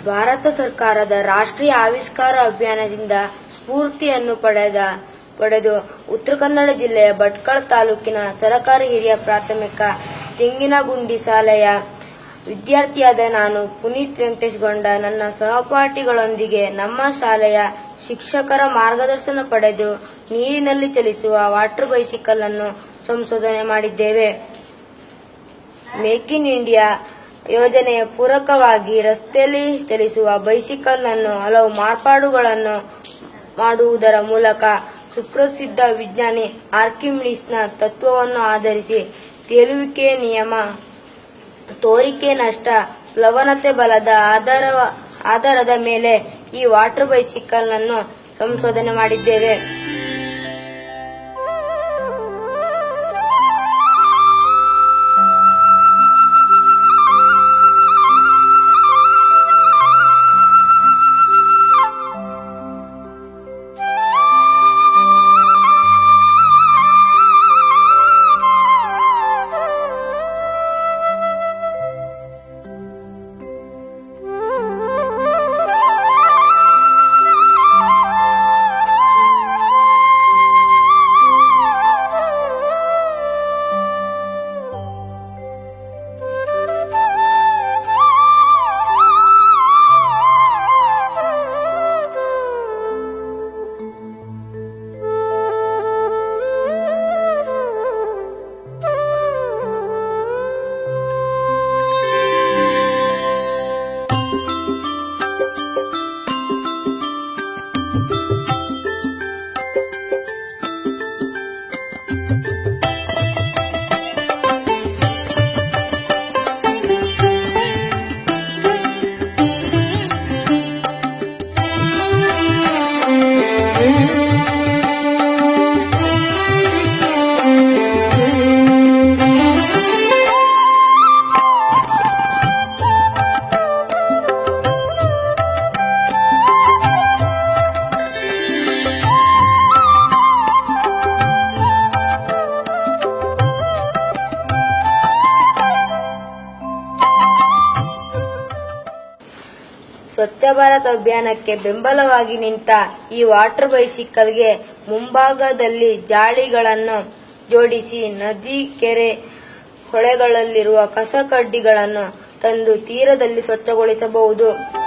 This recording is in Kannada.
ಭಾರತ ಸರ್ಕಾರದ ರಾಷ್ಟ್ರೀಯ ಆವಿಷ್ಕಾರ ಅಭಿಯಾನದಿಂದ ಸ್ಫೂರ್ತಿಯನ್ನು ಪಡೆದು ಉತ್ತರ ಕನ್ನಡ ಜಿಲ್ಲೆಯ ಭಟ್ಕಳ ತಾಲೂಕಿನ ಸರಕಾರಿ ಹಿರಿಯ ಪ್ರಾಥಮಿಕ ತೆಂಗಿನಗುಂಡಿ ಶಾಲೆಯ ವಿದ್ಯಾರ್ಥಿಯಾದ ನಾನು ಪುನೀತ್ ವೆಂಕಟೇಶಗೌಡ ನನ್ನ ಸಹಪಾಠಿಗಳೊಂದಿಗೆ ನಮ್ಮ ಶಾಲೆಯ ಶಿಕ್ಷಕರ ಮಾರ್ಗದರ್ಶನ ಪಡೆದು ನೀರಿನಲ್ಲಿ ಚಲಿಸುವ ವಾಟರ್ ಬೈಸಿಕಲ್ ಅನ್ನು ಸಂಶೋಧನೆ ಮಾಡಿದ್ದೇವೆ. ಮೇಕ್ ಇನ್ ಇಂಡಿಯಾ ಯೋಜನೆಯ ಪೂರಕವಾಗಿ ರಸ್ತೆಯಲ್ಲಿ ಚಲಿಸುವ ಬೈಸಿಕಲ್ ಅನ್ನು ಹಲವು ಮಾರ್ಪಾಡುಗಳನ್ನು ಮಾಡುವುದರ ಮೂಲಕ ಸುಪ್ರಸಿದ್ಧ ವಿಜ್ಞಾನಿ ಆರ್ಕಿಮಿಡೀಸ್ನ ತತ್ವವನ್ನು ಆಧರಿಸಿ ತೇಲುವಿಕೆಯ ನಿಯಮ, ತೋರಿಕೆ ನಷ್ಟ, ಪ್ಲವನತೆ ಬಲದ ಆಧಾರದ ಮೇಲೆ ಈ ವಾಟರ್ ಬೈಸಿಕಲ್ ಅನ್ನು ಸಂಶೋಧನೆ ಮಾಡಿದ್ದೇವೆ. ಸ್ವಚ್ಛ ಭಾರತ್ ಅಭಿಯಾನಕ್ಕೆ ಬೆಂಬಲವಾಗಿ ನಿಂತ ಈ ವಾಟರ್ ಬೈಸಿಕಲ್ಗೆ ಮುಂಭಾಗದಲ್ಲಿ ಜಾಳಿಗಳನ್ನು ಜೋಡಿಸಿ ನದಿ, ಕೆರೆ, ಹೊಳೆಗಳಲ್ಲಿರುವ ಕಸ ಕಡ್ಡಿಗಳನ್ನು ತಂದು ತೀರದಲ್ಲಿ ಸ್ವಚ್ಛಗೊಳಿಸಬಹುದು.